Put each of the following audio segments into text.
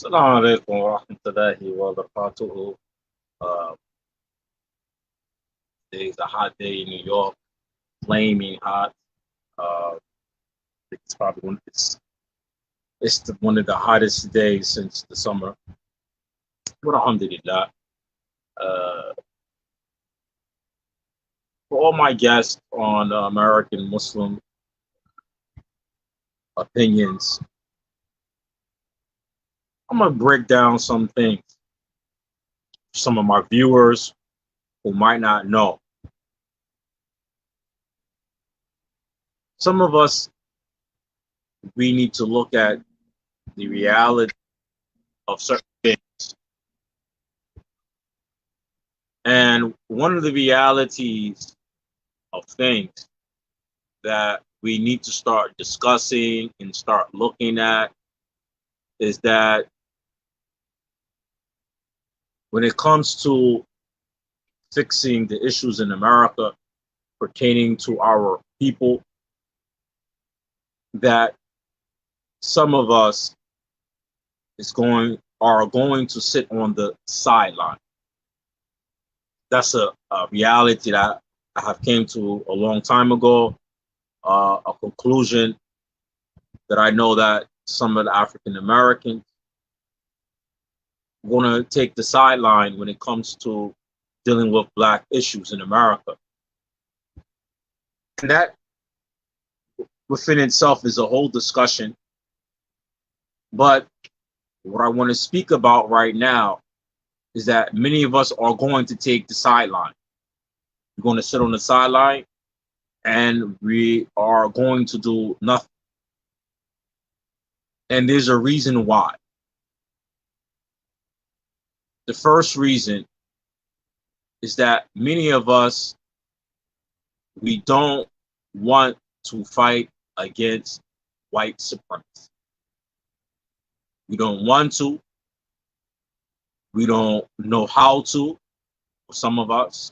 Assalamu alaikum wa rahmatullahi wa barakatuhu. Uh, Today's a hot day in New York, flaming hot. I think it's probably one of the hottest days since the summer. But alhamdulillah, uh, for all my guests on American Muslim opinions, I'm gonna break down some things. Some of my viewers who might not know. Some of us, we need to look at the reality of certain things. And one of the realities of things that we need to start discussing and start looking at is that when it comes to fixing the issues in America pertaining to our people, that some of us are going to sit on the sideline. That's a reality that I have came to a long time ago, a conclusion that I know that some of the African Americans are going to take the sideline when it comes to dealing with Black issues in America. And that within itself is a whole discussion. But what I want to speak about right now is that many of us are going to take the sideline. We're going to sit on the sideline and we are going to do nothing. And there's a reason why. The first reason is that many of us, we don't want to fight against white supremacy. We don't want to. We don't know how to, for some of us.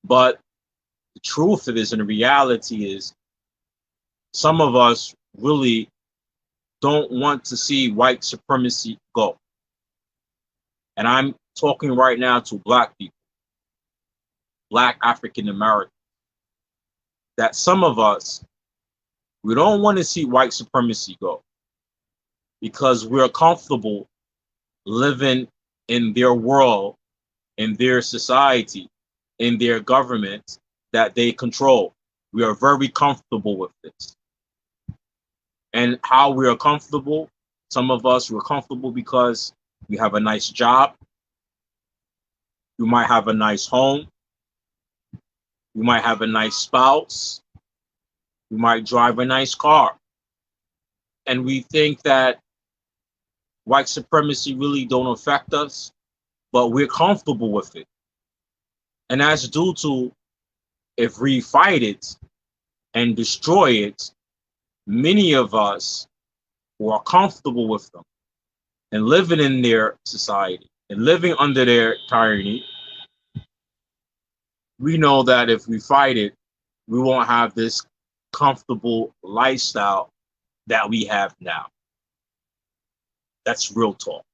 But the truth of it is, and the reality is, some of us really don't want to see white supremacy go. And I'm talking right now to Black people, Black African Americans, that some of us, we don't want to see white supremacy go because we're comfortable living in their world, in their society, in their government that they control. We are very comfortable with this. And how we are comfortable, some of us, we're comfortable because we have a nice job. You might have a nice home. You might have a nice spouse. You might drive a nice car. And we think that white supremacy really don't affect us, but we're comfortable with it. And that's due to, if we fight it and destroy it, many of us who are comfortable with them and living in their society and living under their tyranny, we know that if we fight it, we won't have this comfortable lifestyle that we have now. That's real talk.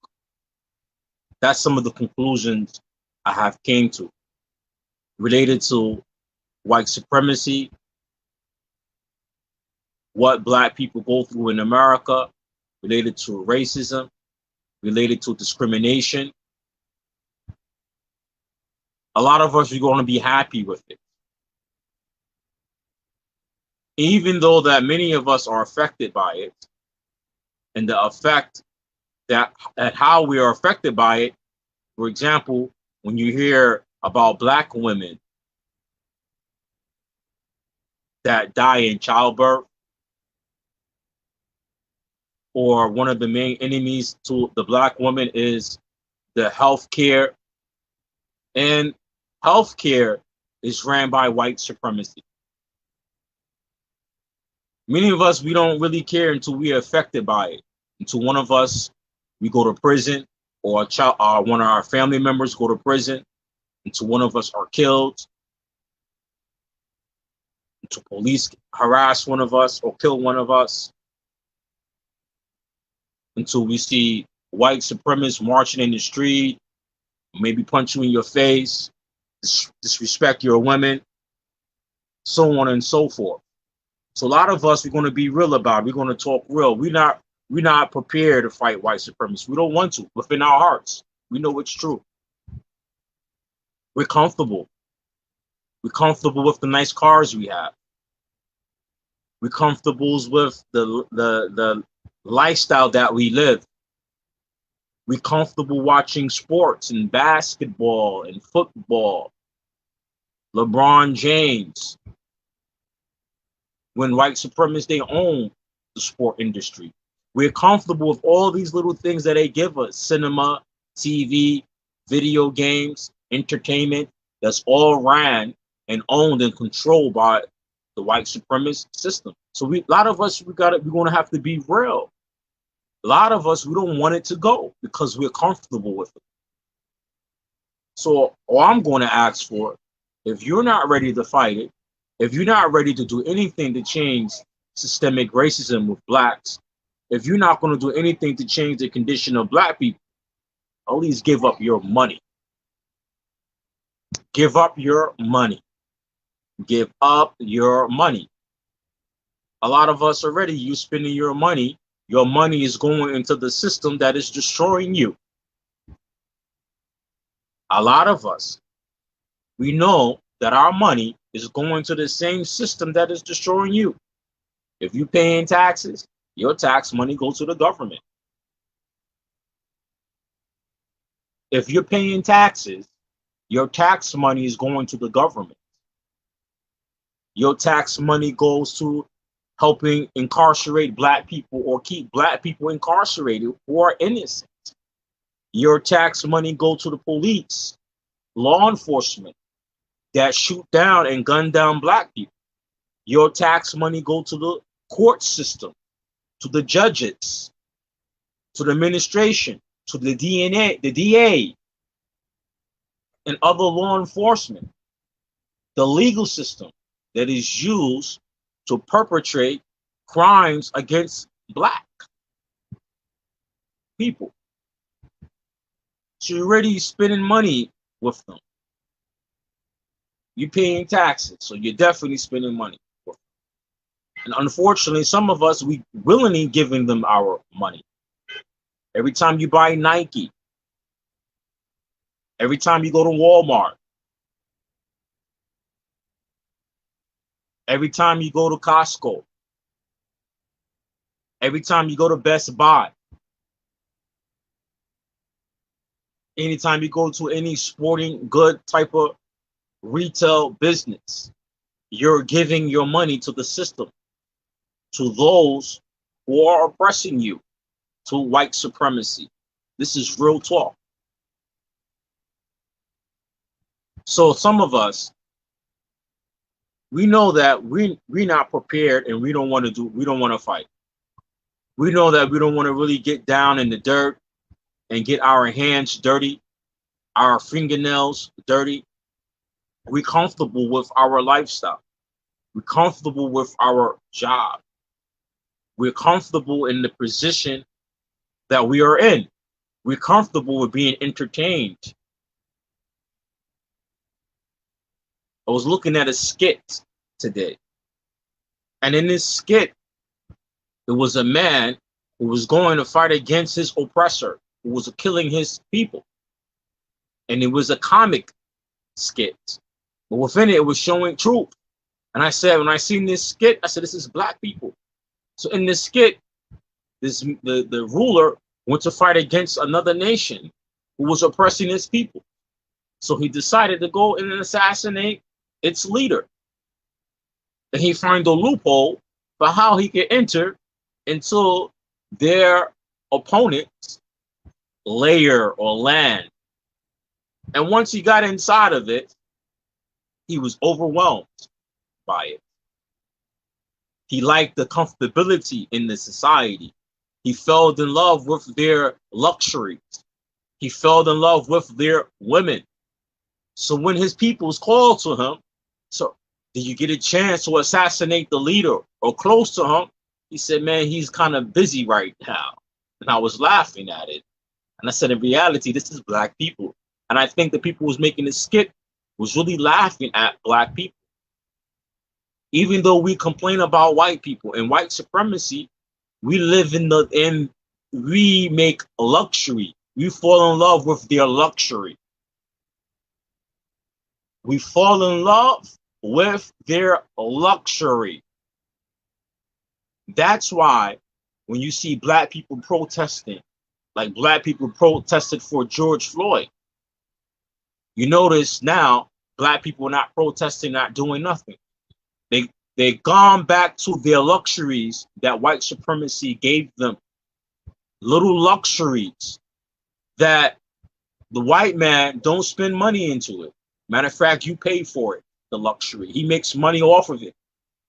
That's some of the conclusions I have came to related to white supremacy, what Black people go through in America, related to racism, related to discrimination. A lot of us are going to be happy with it. Even though that many of us are affected by it, and the effect that at how we are affected by it. For example, when you hear about Black women that die in childbirth, or one of the main enemies to the Black woman is the health care, and health care is ran by white supremacy. Many of us, we don't really care until we are affected by it. Until one of us, we go to prison, or one of our family members go to prison, until one of us are killed, until police harass one of us or kill one of us, until we see white supremacists marching in the street, maybe punch you in your face, disrespect your women, so on and so forth. So a lot of us, we're going to be real about it. We're going to talk real. We're not prepared to fight white supremacists. We don't want to. Within our hearts, we know it's true. We're comfortable. We're comfortable with the nice cars we have. We're comfortable with the lifestyle that we live. We're comfortable watching sports and basketball and football. LeBron James. When white supremacists, they own the sport industry. We're comfortable with all these little things that they give us: cinema, TV, video games, entertainment. That's all ran and owned and controlled by the white supremacist system. So a lot of us, we're going to have to be real. A lot of us, we don't want it to go because we're comfortable with it. So all I'm going to ask for, if you're not ready to fight it, if you're not ready to do anything to change systemic racism with blacks, if you're not going to do anything to change the condition of black people, at least give up your money. Give up your money. Give up your money. A lot of us already, you spending your money is going into the system that is destroying you. A lot of us, we know that our money is going to the same system that is destroying you. If you're paying taxes, your tax money goes to the government. If you're paying taxes, your tax money is going to the government. Your tax money goes to helping incarcerate black people or keep black people incarcerated who are innocent. Your tax money goes to the police, law enforcement that shoot down and gun down black people. Your tax money goes to the court system, to the judges, to the administration, to the DA, and other law enforcement, the legal system that is used to perpetrate crimes against black people. So you're already spending money with them. You're paying taxes, so you're definitely spending money with them. And unfortunately, some of us, we willingly giving them our money. Every time you buy Nike, every time you go to Walmart, every time you go to Costco, every time you go to Best Buy, anytime you go to any sporting good type of retail business, you're giving your money to the system, to those who are oppressing you, to white supremacy. This is real talk. So some of us, we know that we're not prepared and we don't want to fight. We know that we don't want to really get down in the dirt and get our hands dirty, our fingernails dirty. We're comfortable with our lifestyle. We're comfortable with our job. We're comfortable in the position that we are in. We're comfortable with being entertained. I was looking at a skit today. And in this skit, it was a man who was going to fight against his oppressor, who was killing his people. And it was a comic skit. But within it, it was showing truth. And I said, when I seen this skit, I said, this is black people. So in this skit, the ruler went to fight against another nation who was oppressing his people. So he decided to go and assassinate its leader. And he found a loophole for how he could enter into their opponent's lair or land. And once he got inside of it, he was overwhelmed by it. He liked the comfortability in the society. He fell in love with their luxuries. He fell in love with their women. So when his peoples called to him, so did you get a chance to assassinate the leader or close to him? He said, man, he's kind of busy right now. And I was laughing at it. And I said, in reality, this is black people. And I think the people who's making this skit was really laughing at black people. Even though we complain about white people and white supremacy, we live we make luxury. We fall in love with their luxury. We fall in love with their luxury. That's why when you see black people protesting, like black people protested for George Floyd, you notice now black people are not protesting, not doing nothing. They've gone back to their luxuries that white supremacy gave them. Little luxuries that the white man don't spend money into it. Matter of fact, you pay for it, the luxury. He makes money off of it.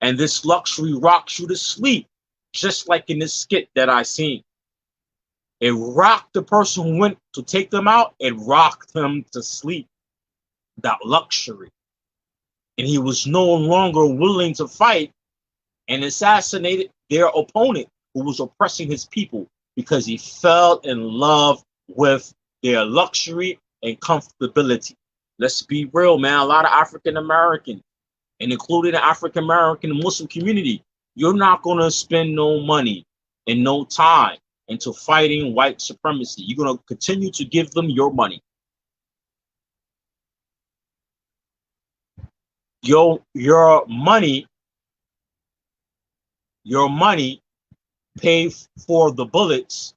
And this luxury rocks you to sleep, just like in this skit that I seen. It rocked the person who went to take them out. It rocked him to sleep, that luxury. And he was no longer willing to fight and assassinated their opponent who was oppressing his people because he fell in love with their luxury and comfortability. Let's be real, man. A lot of African Americans, and including the African American Muslim community, you're not going to spend no money and no time into fighting white supremacy. You're going to continue to give them your money. Your money pay for the bullets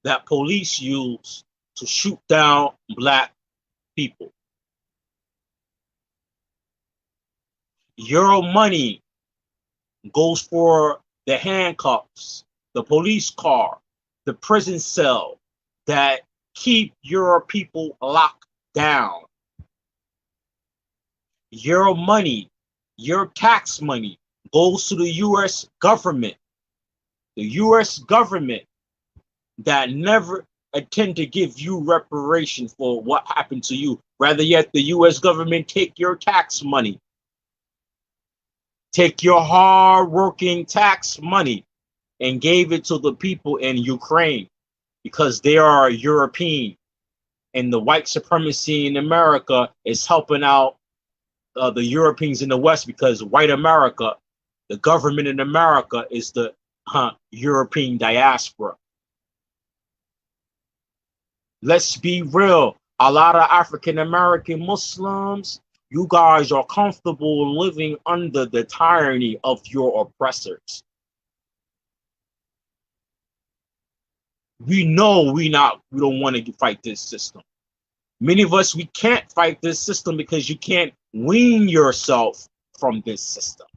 that police use to shoot down black people. Your money goes for the handcuffs, the police car, the prison cell that keep your people locked down. Your money, your tax money goes to the U.S. government. The U.S. government that never intend to give you reparation for what happened to you. Rather yet, the U.S. government take your tax money. Take your hard-working tax money and gave it to the people in Ukraine because they are European. And the white supremacy in America is helping out the Europeans in the West because white America, the government in America is the European diaspora. Let's be real. A lot of African American Muslims, you guys are comfortable living under the tyranny of your oppressors. We know we don't want to fight this system. Many of us, we can't fight this system because you can't wean yourself from this system.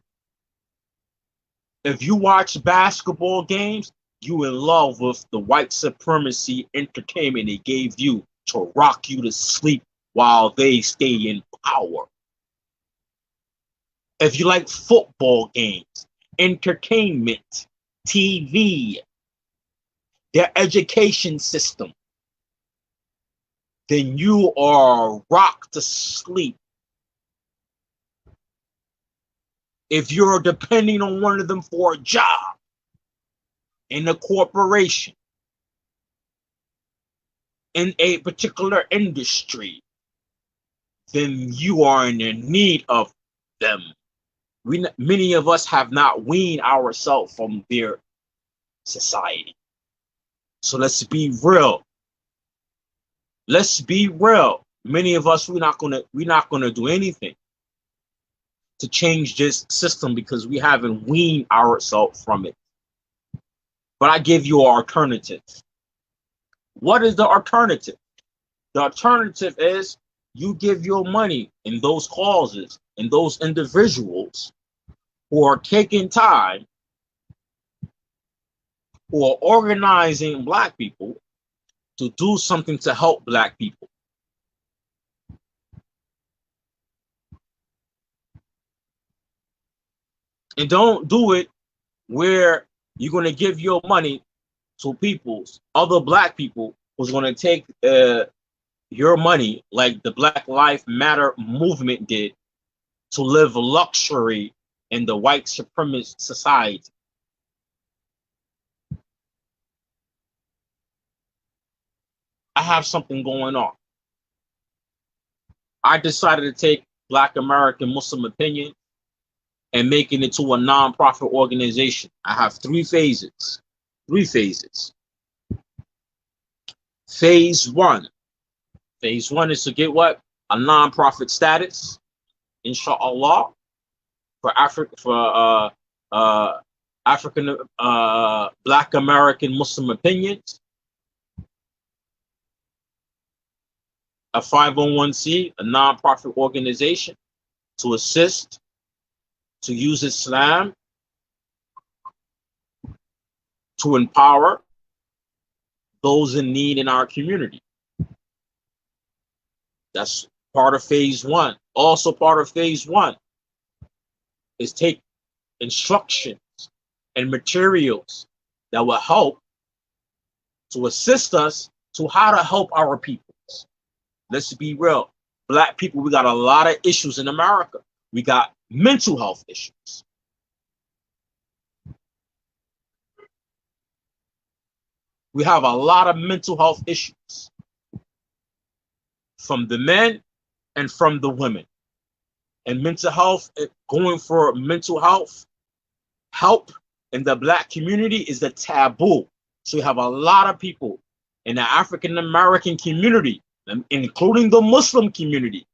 If you watch basketball games, you in love with the white supremacy entertainment they gave you to rock you to sleep while they stay in power. If you like football games, entertainment, TV, their education system, then you are rocked to sleep. If you're depending on one of them for a job in a corporation, in a particular industry, then you are in need of them. Many of us have not weaned ourselves from their society. So let's be real. Let's be real. Many of us, we're not gonna do anything to change this system because we haven't weaned ourselves from it. But I give you an alternative. What is the alternative? The alternative is you give your money in those causes and those individuals who are taking time, who are organizing black people to do something to help black people. And don't do it where you're going to give your money to other black people who's going to take your money like the Black Lives Matter movement did to live luxury in the white supremacist society. I have something going on. I decided to take Black American Muslim opinion and make it into a non-profit organization. I have three phases. Three phases. Phase one. Phase one is to get what? A non-profit status, inshallah, for African Black American Muslim opinions. A 501c, a non-profit organization to assist, to use Islam to empower those in need in our community. That's part of phase one. Also part of phase one is take instructions and materials that will help to assist us to how to help our peoples. Let's be real. Black people, we got a lot of issues in America. We got mental health issues. We have a lot of mental health issues from the men and from the women. And mental health, going for mental health help in the Black community is a taboo. So you have a lot of people in the African American community, including the Muslim community.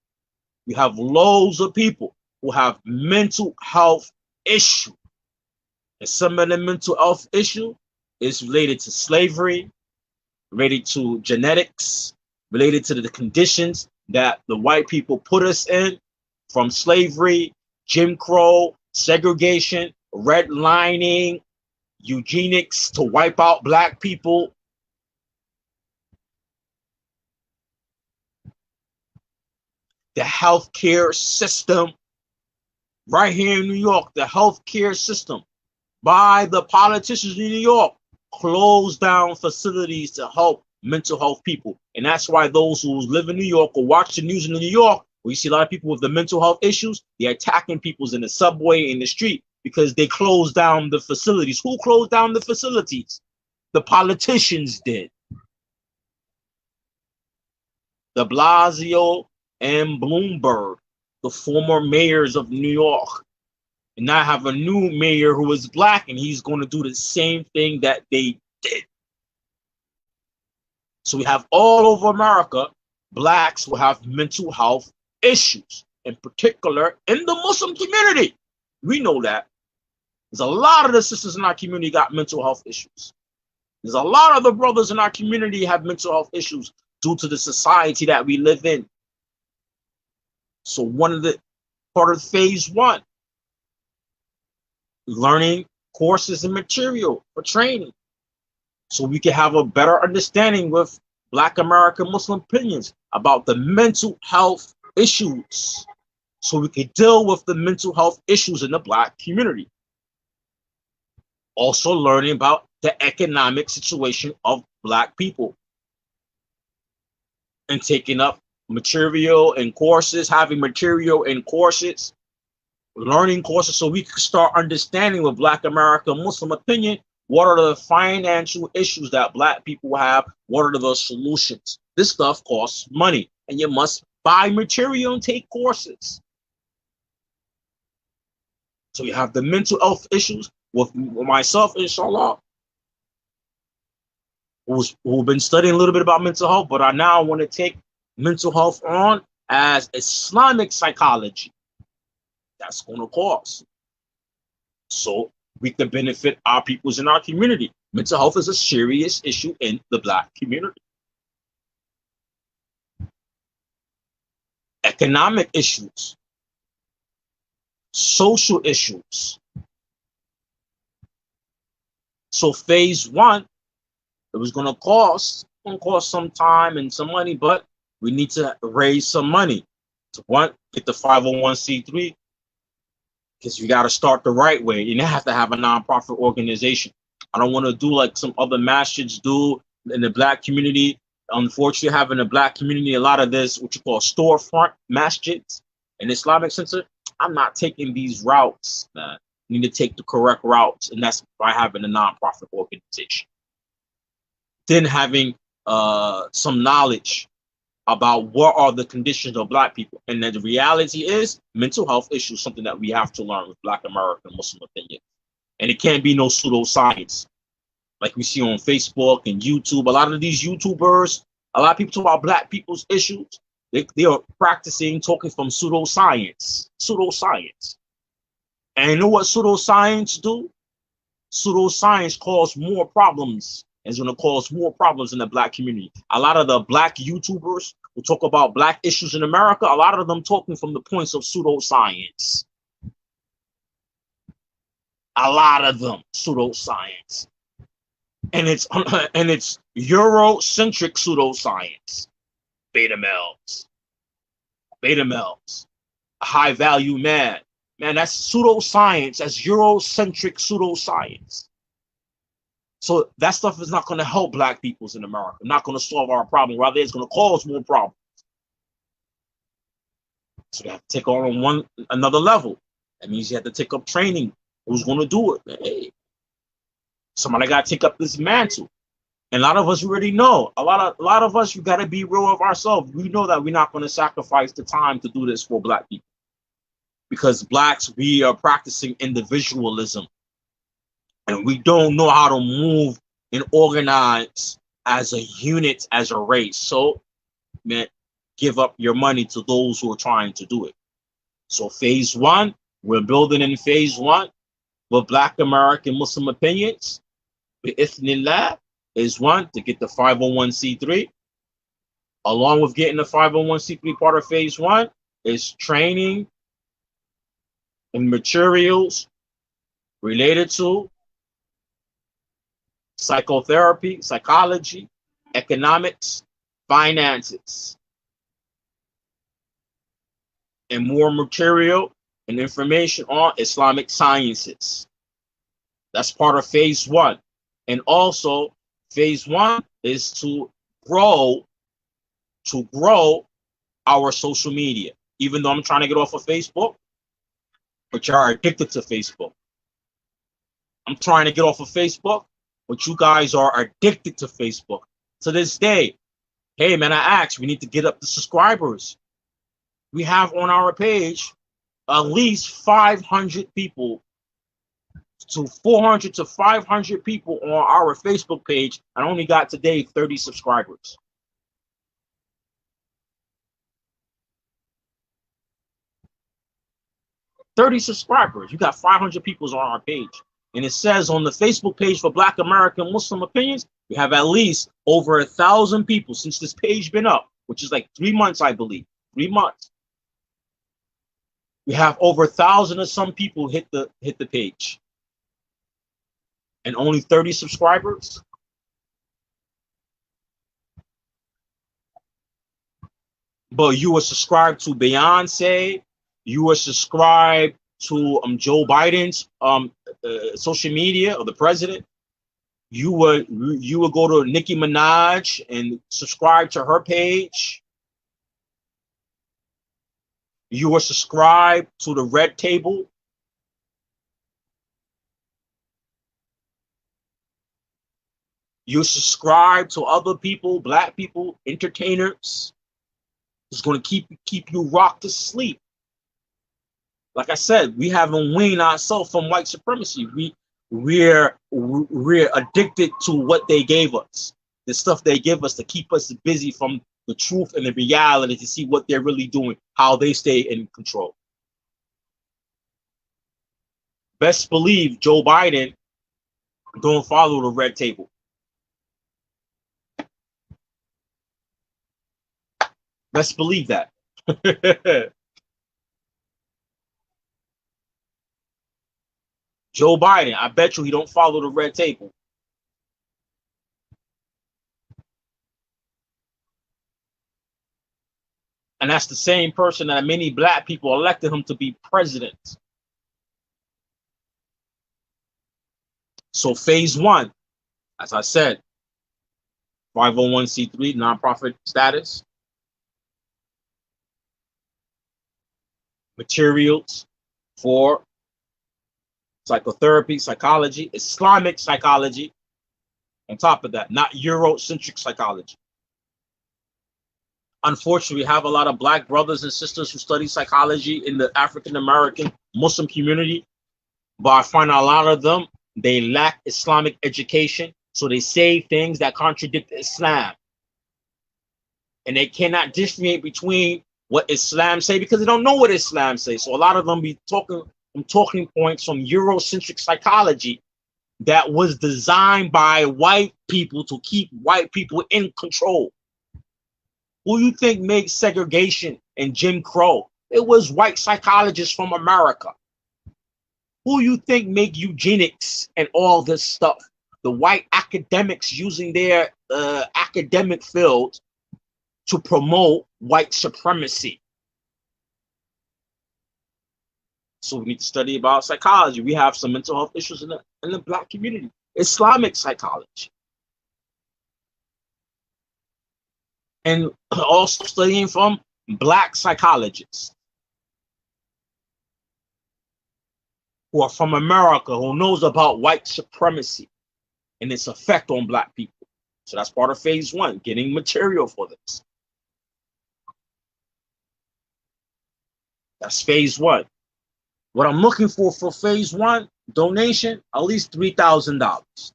We have loads of people who have mental health issues. And some of the mental health issue is related to slavery, related to genetics, related to the conditions that the white people put us in, from slavery, Jim Crow, segregation, redlining, eugenics to wipe out Black people. The healthcare system, right here in New York, the healthcare system by the politicians in New York closed down facilities to help mental health people. And that's why those who live in New York or watch the news in New York, where you see a lot of people with the mental health issues, they're attacking people in the subway, in the street, because they closed down the facilities. Who closed down the facilities? The politicians did. De Blasio and Bloomberg, the former mayors of New York. And now I have a new mayor who is Black, and he's going to do the same thing that they did. So we have all over America, Blacks who have mental health issues, in particular in the Muslim community. We know that. There's a lot of the sisters in our community got mental health issues. There's a lot of the brothers in our community have mental health issues due to the society that we live in. So one of the part of phase one, learning courses and material for training, so we can have a better understanding with Black American Muslim opinions about the mental health issues, so we can deal with the mental health issues in the Black community. Also learning about the economic situation of Black people and taking up material and courses, having material and courses, learning courses, so we can start understanding with Black American Muslim opinion, what are the financial issues that Black people have, what are the solutions. This stuff costs money, and you must buy material and take courses. So you have the mental health issues with myself, inshallah, who've been studying a little bit about mental health, but I now want to take mental health on as Islamic psychology. That's going to cost. So we can benefit our peoples in our community. Mental health is a serious issue in the Black community. Economic issues, social issues. So phase one, it was going to cost some time and some money, but we need to raise some money to get the 501c3, because you got to start the right way. You have to have a nonprofit organization. I don't want to do like some other masjids do in the Black community. Unfortunately, having a Black community, a lot of this, what you call storefront masjids and Islamic center, I'm not taking these routes, man. You need to take the correct routes, and that's by having a nonprofit organization. Then having some knowledge about what are the conditions of black people. And then the reality is mental health issues, something that we have to learn with Black American Muslim opinion. And it can't be no pseudoscience like we see on Facebook and YouTube. A lot of these YouTubers, a lot of people talk about black people's issues. They are practicing talking from pseudoscience. Pseudoscience. And you know what pseudoscience do? Pseudoscience cause more problems. It's going to cause more problems in the black community. A lot of the black YouTubers who talk about black issues in America, a lot of them talking from the points of pseudoscience. A lot of them pseudoscience. And it's Eurocentric pseudoscience. Beta males. Beta males. A high value man. Man, that's pseudoscience. That's Eurocentric pseudoscience. So that stuff is not going to help black peoples in America. Not going to solve our problem. Rather, it's going to cause more problems. So you have to take on another level. That means you have to take up training. Who's going to do it? Hey, somebody got to take up this mantle. And a lot of us already know. A lot of us, you got to be real of ourselves. We know that we're not going to sacrifice the time to do this for black people. Because blacks, we are practicing individualism. And we don't know how to move and organize as a unit, as a race. So, man, give up your money to those who are trying to do it. So phase one, we're building in phase one with Black American Muslim opinions. Bi'ithnillah is one, to get the 501c3. Along with getting the 501c3 part of phase one is training and materials related to psychotherapy, psychology, economics, finances, and more material and information on Islamic sciences. That's part of phase one. And also, phase one is to grow our social media. Even though I'm trying to get off of Facebook, but you're addicted to Facebook. I'm trying to get off of Facebook, but you guys are addicted to Facebook. To this day, hey man, I asked, we need to get up the subscribers. We have on our page at least 500 people to 400 to 500 people on our Facebook page. I only got today 30 subscribers. $30 subscribers. You got 500 people on our page. And it says on the Facebook page for Black American Muslim Opinions, we have at least over 1,000 people since this page been up, which is like 3 months, I believe. 3 months. We have over 1,000 of some people hit the page. And only 30 subscribers. But you were subscribed to Beyonce. You were subscribed to Joe Biden's social media, or the president. You would go to Nicki Minaj and subscribe to her page. You were subscribed to the Red Table. You subscribe to other people, black people, entertainers. It's going to keep you rocked to sleep. Like I said, we haven't weaned ourselves from white supremacy. We're addicted to what they gave us, the stuff they give us to keep us busy from the truth and the reality, to see what they're really doing, how they stay in control. Best believe Joe Biden don't follow the Red Table. Best believe that. Joe Biden, I bet you he don't follow the Red Table. And that's the same person that many black people elected him to be president. So phase one, as I said, 501c3 nonprofit status, materials for psychotherapy, psychology, Islamic psychology, On top of that, not Eurocentric psychology. Unfortunately, we have a lot of black brothers and sisters who study psychology in the African American Muslim community, but I find a lot of them, they lack Islamic education, so they say things that contradict Islam. And they cannot differentiate between what Islam say because they don't know what Islam says. So a lot of them be talking from talking points from Eurocentric psychology that was designed by white people to keep white people in control. Who you think made segregation and Jim Crow? It was white psychologists from America. Who you think make eugenics and all this stuff? The white academics using their academic field to promote white supremacy. So we need to study about psychology. We have some mental health issues in the black community. Islamic psychology. And also studying from black psychologists who are from America, who knows about white supremacy and its effect on black people. So that's part of phase one, getting material for this. That's phase one. What I'm looking for phase one, donation, at least $3,000.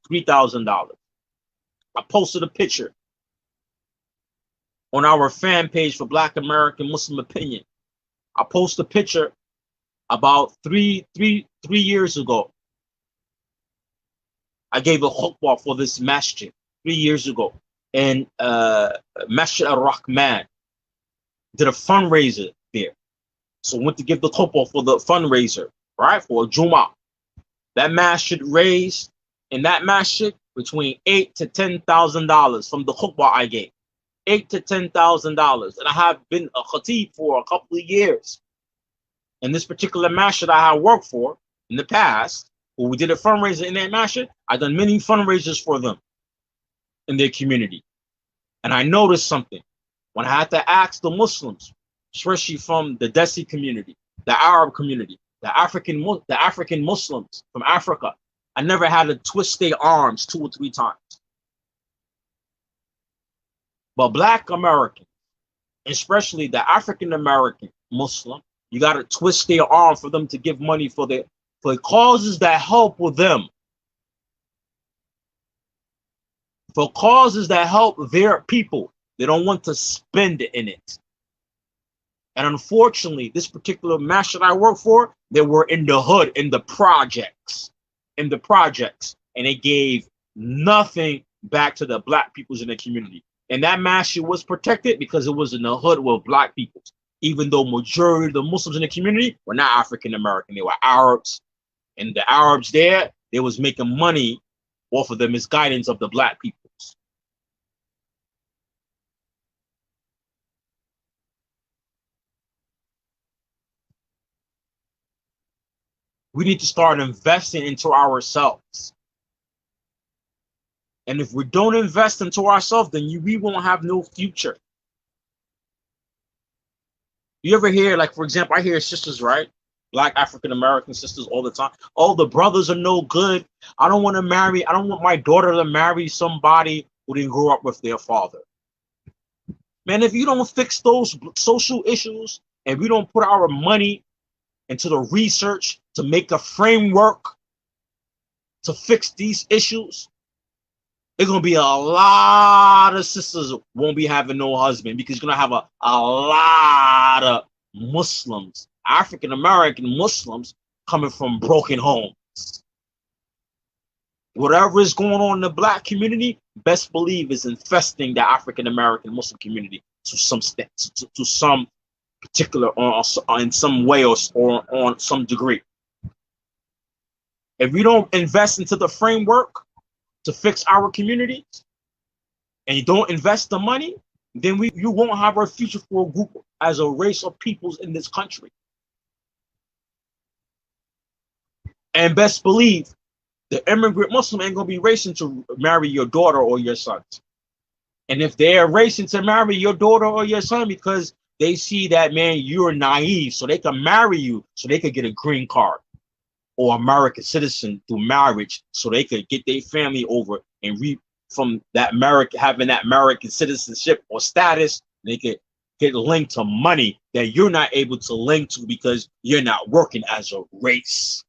$3,000. I posted a picture on our fan page for Black American Muslim Opinion. I posted a picture about three years ago. I gave a khutbah for this masjid 3 years ago. And Masjid al-Rahman did a fundraiser there. So I went to give the khutbah for the fundraiser, right? For a Jummah. That masjid raised in that masjid between $8,000 to $10,000 from the khutbah I gave. $8,000 to $10,000, and I have been a khatib for a couple of years. And this particular masjid I have worked for in the past, when we did a fundraiser in that masjid, I've done many fundraisers for them in their community. And I noticed something. When I had to ask the Muslims, especially from the Desi community, the Arab community, the African Muslims from Africa, I never had to twist their arms 2 or 3 times. But Black Americans, especially the African American Muslim, you got to twist their arm for them to give money for causes that help with them. For causes that help their people. They don't want to spend in it. And unfortunately, this particular masjid I work for, they were in the hood, in the projects. And they gave nothing back to the black peoples in the community. And that masjid was protected because it was in the hood with black people. Even though majority of the Muslims in the community were not African American, they were Arabs. And the Arabs there, they was making money off of the misguidance of the black peoples. We need to start investing into ourselves. And if we don't invest into ourselves, then we won't have no future. You ever hear, like, for example, I hear sisters, right? Black African American sisters all the time. Oh, the brothers are no good. I don't want my daughter to marry somebody who didn't grow up with their father. Man, if you don't fix those social issues and we don't put our money into the research to make a framework to fix these issues, it's going to be a lot of sisters won't be having no husband because you're going to have a lot of Muslims, African-American Muslims, coming from broken homes. Whatever is going on in the black community, best believe is infesting the African-American Muslim community to some particular, or in some way or on some degree. If we don't invest into the framework to fix our communities, and you don't invest the money, then you won't have a future for a group as a race of peoples in this country. And best believe, the immigrant Muslim ain't gonna be racing to marry your daughter or your son. And if they're racing to marry your daughter or your son because they see that, man, you're naive, so they can marry you, so they could get a green card or American citizen through marriage, so they could get their family over and from that having that American citizenship or status. They could get linked to money that you're not able to link to because you're not working as a race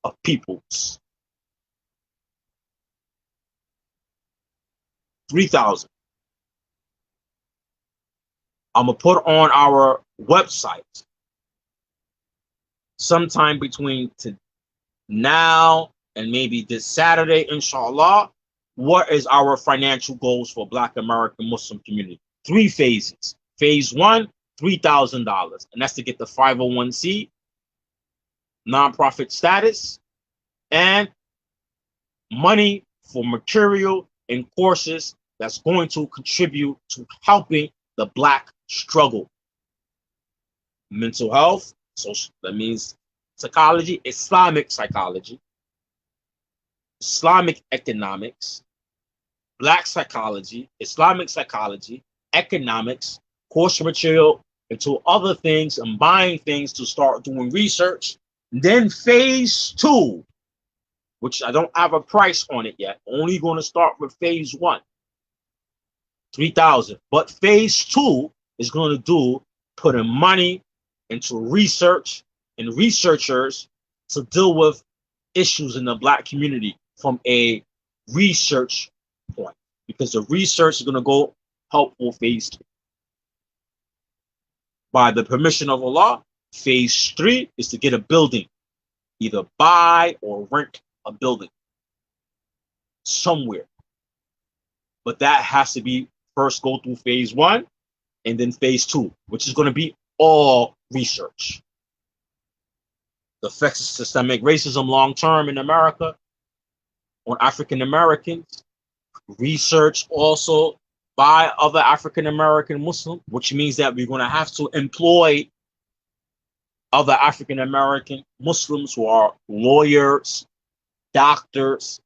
of peoples. 3,000. I'm gonna put on our website sometime between now and maybe this Saturday, inshallah. What is our financial goals for Black American Muslim community? 3 phases. Phase 1, $3,000, and that's to get the 501c nonprofit status and money for material and courses that's going to contribute to helping the Black struggle. Mental health, social, that means psychology, Islamic psychology, Islamic economics, Black psychology, Islamic psychology, economics, course material, into other things and buying things to start doing research. Then phase 2, which I don't have a price on it yet, only going to start with phase 1, 3,000. But phase 2 is going to do putting money into research and researchers to deal with issues in the Black community from a research point, because the research is going to go helpful phase 2. By the permission of Allah, phase 3 is to get a building, either buy or rent a building somewhere. But that has to be first go through phase 1 and then phase 2, which is going to be all research. The effects of systemic racism long term in America on African Americans. Research also by other African American Muslims, which means that we're going to have to employ other African American Muslims who are lawyers, doctors,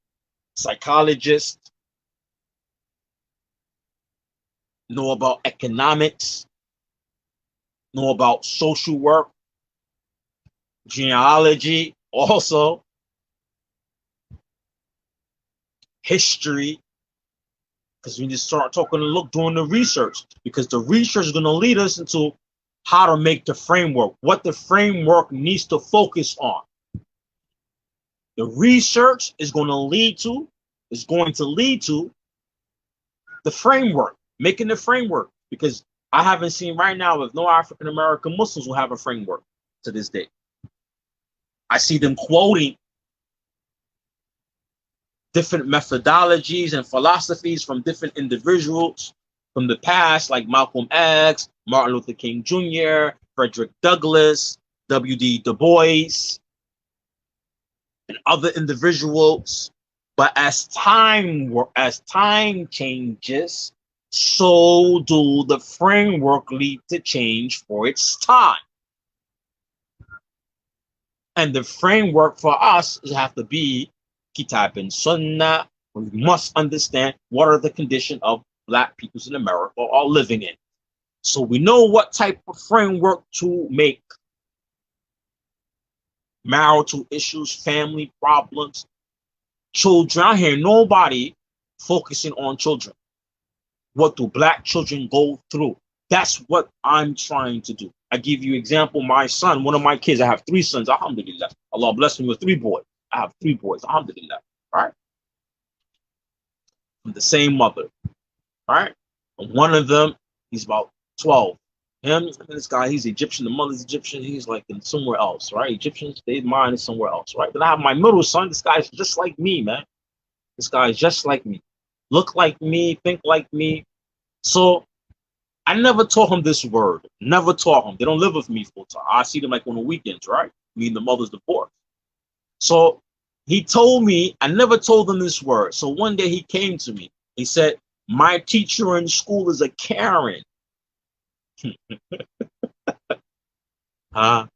psychologists, know about economics, know about social work, genealogy, also history, because we just start talking and look doing the research, because the research is going to lead us into how to make the framework, what the framework needs to focus on. The research is going to lead to the framework, making the framework, because I haven't seen right now with no African American Muslims who have a framework to this day. I see them quoting different methodologies and philosophies from different individuals from the past, like Malcolm X, Martin Luther King Jr., Frederick Douglass, W.D. Du Bois, and other individuals. But as time changes, so do the framework need to change for its time. And the framework for us have to be Kitab and Sunnah. We must understand what are the condition of Black peoples in America are living in, so we know what type of framework to make. Marital issues, family problems, children. I hear nobody focusing on children. What do Black children go through? That's what I'm trying to do. I give you example, my son, one of my kids, I have 3 sons, alhamdulillah. Allah bless me with 3 boys. I have 3 boys, alhamdulillah. All right? From the same mother. All right? And one of them, he's about 12. Him, this guy, he's Egyptian. The mother's Egyptian. He's like in somewhere else, right? Egyptians, their mind is somewhere else, right? Then I have my middle son. This guy's just like me, man. This guy is just like me. Look like me, think like me. So I never taught him this word. Never taught him. They don't live with me full time. I see them like on the weekends, right? Me and the mother's divorced. So he told me, I never told him this word. So one day he came to me. He said, my teacher in school is a Karen. I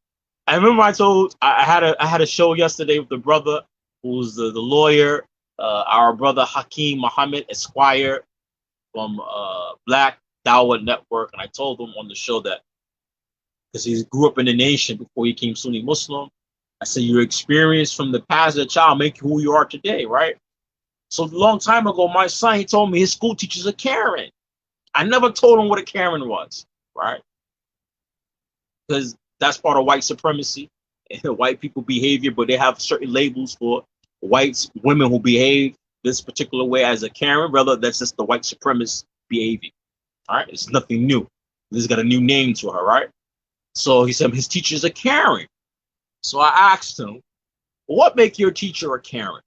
remember I had a show yesterday with the brother who's the lawyer, our brother Hakeem Muhammad Esquire from Black Dawah Network, and I told him on the show that because he grew up in the nation before he became Sunni Muslim, I said your experience from the past as a child make you who you are today, right? So a long time ago, my son, he told me his school teachers are Karen. I never told him what a Karen was, right? Because that's part of white supremacy and white people behavior, but they have certain labels for white women who behave this particular way as a Karen. Rather, that's just the white supremacist behavior. All right, it's nothing new. This has got a new name to her, right? So he said his teacher's a Karen. So I asked him, what make your teacher a Karen?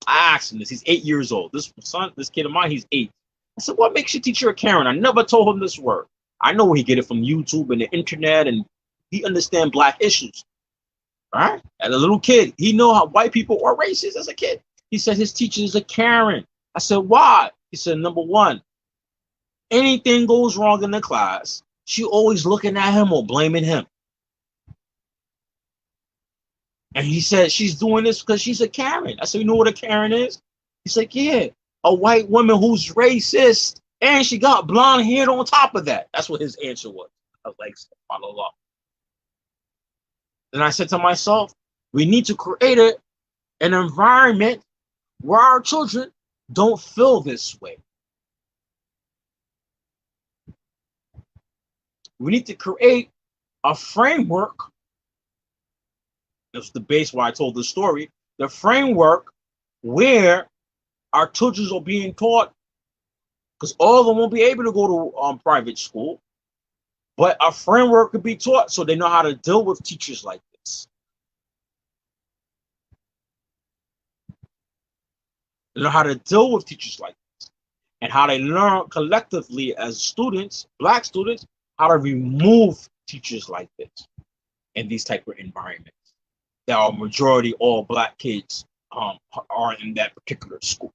I asked him this. He's 8 years old. This son, this kid of mine, he's 8. I said, what makes your teacher a Karen? I never told him this word. I know he get it from YouTube and the internet, and he understand black issues. All right? As a little kid, he know how white people are racist as a kid. He said his teacher is a Karen. I said, why? He said, number one, anything goes wrong in the class, she always looking at him or blaming him. And he said she's doing this because she's a Karen. I said, you know what a Karen is? He's like, yeah, a white woman who's racist and she got blonde hair on top of that. That's what his answer was. I was like, follow along. Then I said to myself, we need to create an environment where our children don't feel this way. We need to create a framework. That's the base why I told the story. The framework where our children are being taught, because all of them won't be able to go to private school, but a framework could be taught so they know how to deal with teachers like this. They know how to deal with teachers like this, and how they learn collectively as students, black students, how to remove teachers like this in these type of environments that are majority all black kids are in that particular school.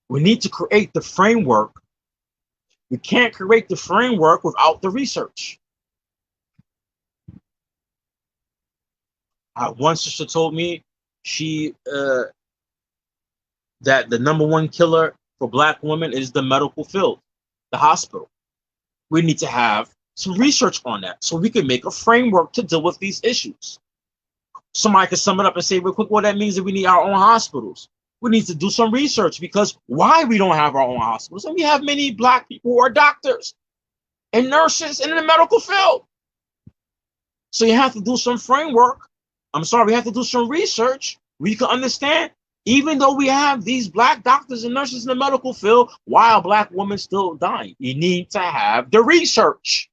We need to create the framework. We can't create the framework without the research. One sister told me that the number one killer for black women is the medical field, the hospital. We need to have some research on that so we can make a framework to deal with these issues. Somebody could sum it up and say real quick what that means, that we need our own hospitals. We need to do some research, because why we don't have our own hospitals? And we have many black people who are doctors and nurses in the medical field. So you have to do some framework. We have to do some research where you can understand, even though we have these black doctors and nurses in the medical field, why are black women still dying? You need to have the research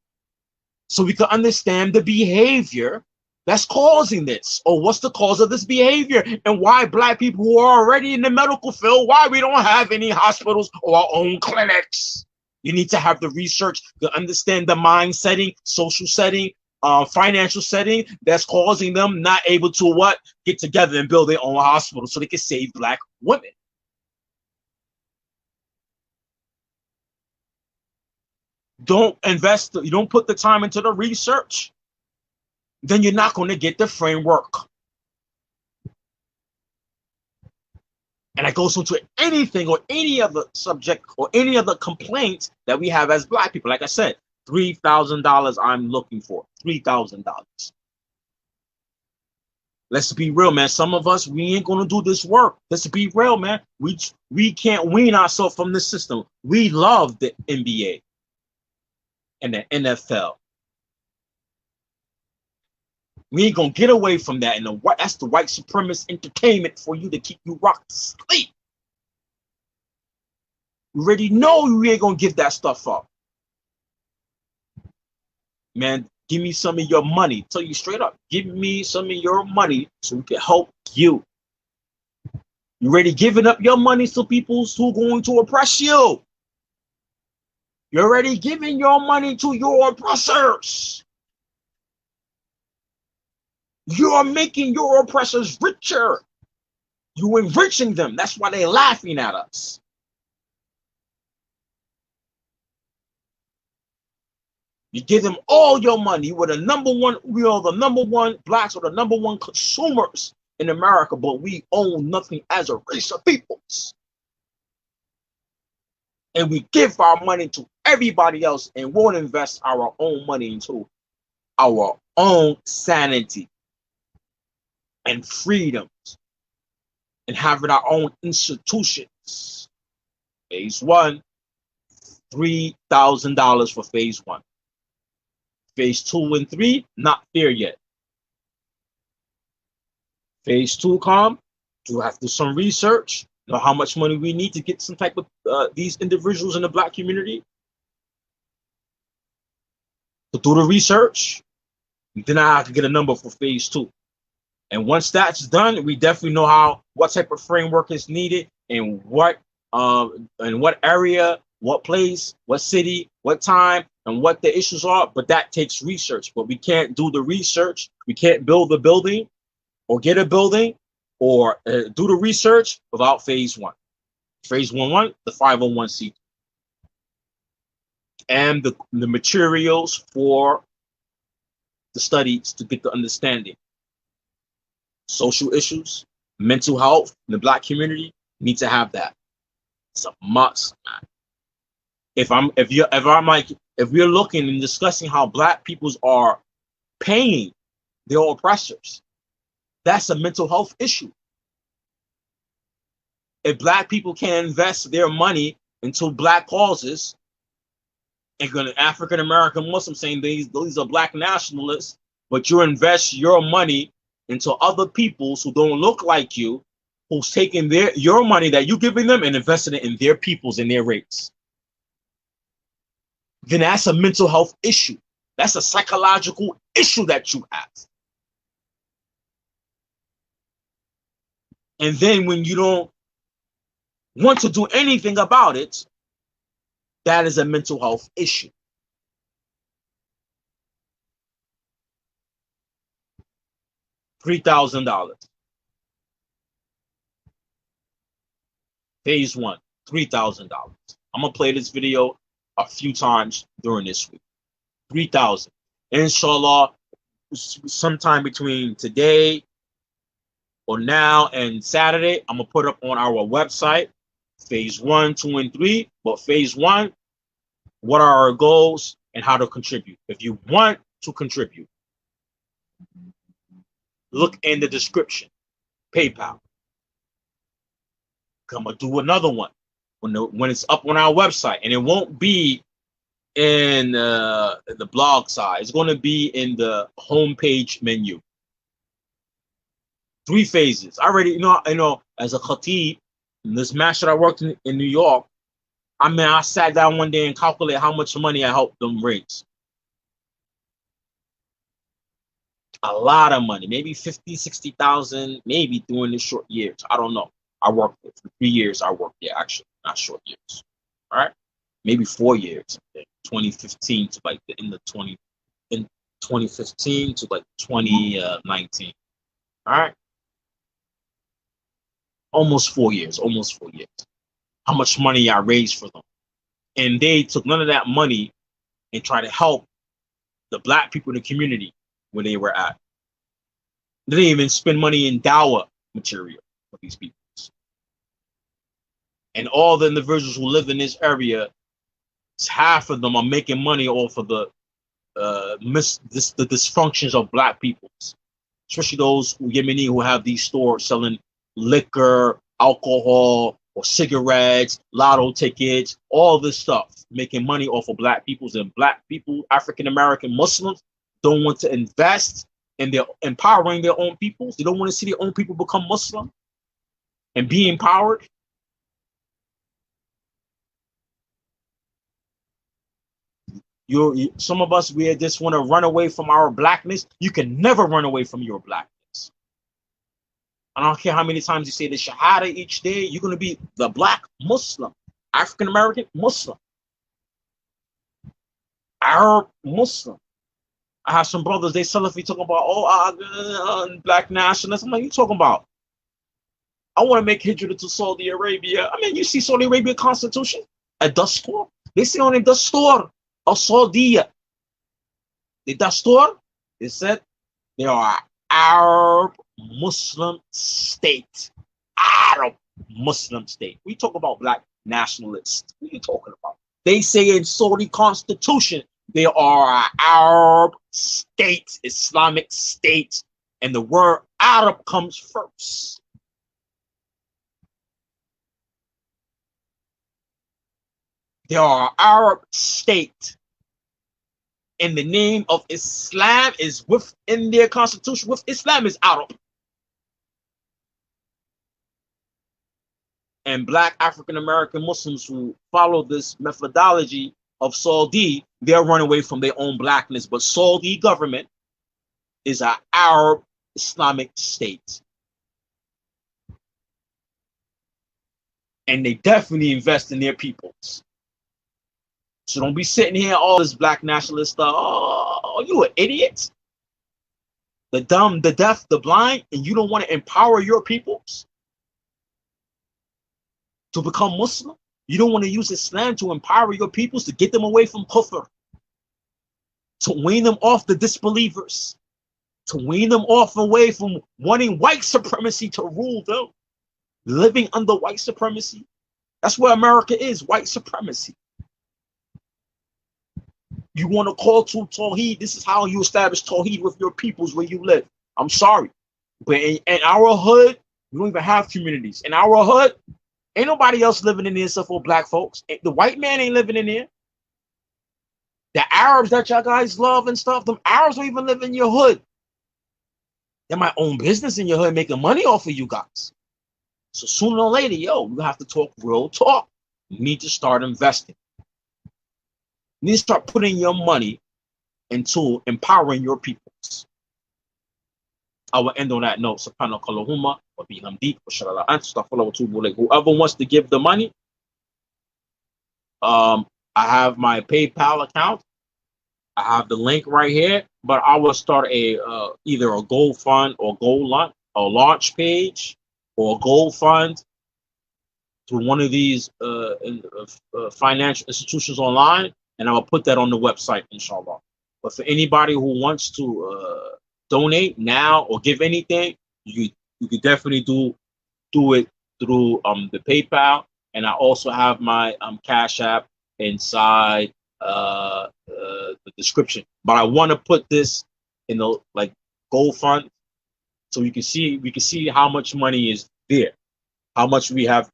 so we can understand the behavior that's causing this, or what's the cause of this behavior, and why black people who are already in the medical field, why we don't have any hospitals or our own clinics. You need to have the research to understand the mind setting, social setting, financial setting that's causing them not able to get together and build their own hospital so they can save black women. Don't invest, you don't put the time into the research, then you're not going to get the framework. And that goes into anything or any other subject or any other complaints that we have as black people. Like I said, $3,000 I'm looking for. $3,000. Let's be real, man. Some of us, we ain't going to do this work. Let's be real, man. We can't wean ourselves from the system. We love the NBA and the NFL. We ain't gonna get away from that, and that's the white supremacist entertainment for you to keep you rocked to sleep. You already know you ain't gonna give that stuff up. Man, give me some of your money. Tell you straight up, give me some of your money so we can help you. You already giving up your money to people who are going to oppress you. You're already giving your money to your oppressors. You are making your oppressors richer. You're enriching them. That's why they're laughing at us. You give them all your money. We are the number one, blacks are the number one consumers in America, but we own nothing as a race of peoples. And we give our money to everybody else and won't invest our own money into our own sanity. and freedoms and having our own institutions. Phase one, $3,000 for phase one. Phase 2 and 3, not there yet. Phase 2 come, do have to do some research, know how much money we need to get some type of these individuals in the Black community. To do the research, then I have to get a number for phase 2. And once that's done, we definitely know what type of framework is needed and what area, what place, what city, what time, and what the issues are. But that takes research. But we can't do the research. We can't build the building or get a building or do the research without phase 1. Phase 1, the 501c, and the materials for the studies to get the understanding. Social issues, mental health in the Black community need to have that. It's a must, man. If we're looking and discussing how Black peoples are paying their oppressors, that's a mental health issue. If Black people can invest their money into Black causes, and going to African American Muslims saying these are Black nationalists, but you invest your money into other peoples who don't look like you, who's taking your money that you're giving them and investing it in their peoples and their race, then that's a mental health issue. That's a psychological issue that you have. And then when you don't want to do anything about it, that is a mental health issue. $3,000. Phase 1, $3,000. I'm gonna play this video a few times during this week. 3,000. Inshallah, sometime between today or now and Saturday, I'm gonna put up on our website phase 1, 2, and 3. But phase 1, what are our goals and how to contribute? If you want to contribute, look in the description. PayPal. I'm gonna do another one when it's up on our website, and it won't be in the blog side. It's going to be in the homepage menu. 3 phases. I already know as a khatib in this match that I worked in New York. I sat down one day and calculated how much money I helped them raise. A lot of money, maybe 50, 60,000, maybe during the short years. I don't know. I worked there for 3 years. I worked there, actually, not short years. All right, maybe 4 years. 2015 to like the end of 2015 to like 2019. All right, almost 4 years. Almost 4 years. How much money I raised for them, and they took none of that money and tried to help the Black people in the community where they were at. They didn't even spend money in dawah material for these people. And all the individuals who live in this area, half of them are making money off of the dysfunctions of Black peoples, especially those Yemeni who have these stores selling liquor, alcohol, or cigarettes, lotto tickets, all this stuff, making money off of Black peoples. And Black people, African American Muslims, don't want to invest in their empowering their own peoples. They don't want to see their own people become Muslim and be empowered. Some of us, we just want to run away from our Blackness. You can never run away from your Blackness. I don't care how many times you say the Shahada each day, you're going to be the Black Muslim, African American Muslim, Arab Muslim. I have some brothers, they Salafi talking about, Black nationalists. I'm like, you talking about? I want to make hijrah to Saudi Arabia. I mean, you see Saudi Arabia constitution, a Dastur. They say on a Dastur. Saudiya, the Dastur, they said they are Arab Muslim state. Arab Muslim state. We talk about Black nationalists. What are you talking about? They say in Saudi constitution they are an Arab state, Islamic state, and the word Arab comes first. There are Arab state. And the name of Islam is within their constitution. With Islam is Arab. And black African American Muslims who follow this methodology of Saudi, they're running away from their own blackness. But Saudi government is an Arab Islamic state. And they definitely invest in their peoples. So don't be sitting here all this black nationalist stuff. Oh, you an idiot? The dumb, the deaf, the blind, and you don't want to empower your peoples to become Muslim? You don't want to use Islam to empower your peoples, to get them away from kufr, to wean them off the disbelievers, to wean them off away from wanting white supremacy to rule them, living under white supremacy. That's where America is, white supremacy. You want to call to Tawheed, this is how you establish Tawheed with your peoples where you live. I'm sorry. But in our hood, we don't even have communities. In our hood, ain't nobody else living in there except for black folks. The white man ain't living in there. The Arabs that y'all guys love and stuff, them Arabs don't even live in your hood. They might own business in your hood, making money off of you guys. So sooner or later, yo, you have to talk real talk. You need to start investing. You need to start putting your money into empowering your peoples. I will end on that note. Subhanahu wa ta'ala. Whoever wants to give the money, I have my PayPal account. I have the link right here, but I will start a either a GoFund or launch page or a GoFund through one of these financial institutions online, and I will put that on the website, inshallah. But for anybody who wants to donate now or give anything, you could definitely do it through the PayPal, and I also have my Cash App inside the description. But I want to put this in the like GoFund, so we can see how much money is there, how much people have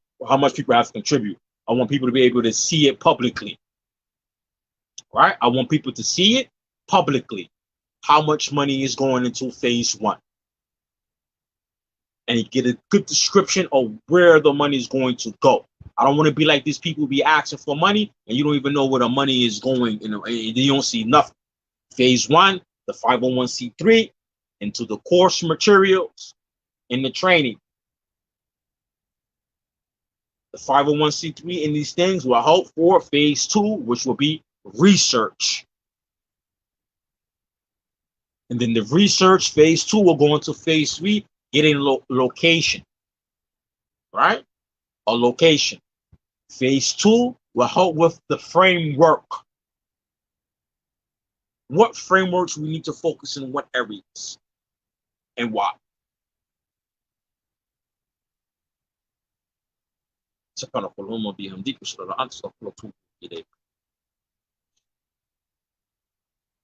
to contribute. I want people to be able to see it publicly, right? I want people to see it publicly, how much money is going into phase 1, and you get a good description of where the money is going to go. I don't want to be like these people be asking for money and you don't even know where the money is going, and you don't see nothing. Phase 1, the 501c3, into the course materials and the training. The 501c3 in these things will help for phase 2, which will be research. And then the research, phase 2, will go into phase 3, getting location, right? A location. Phase 2 will help with the framework. What frameworks we need to focus in what areas and why.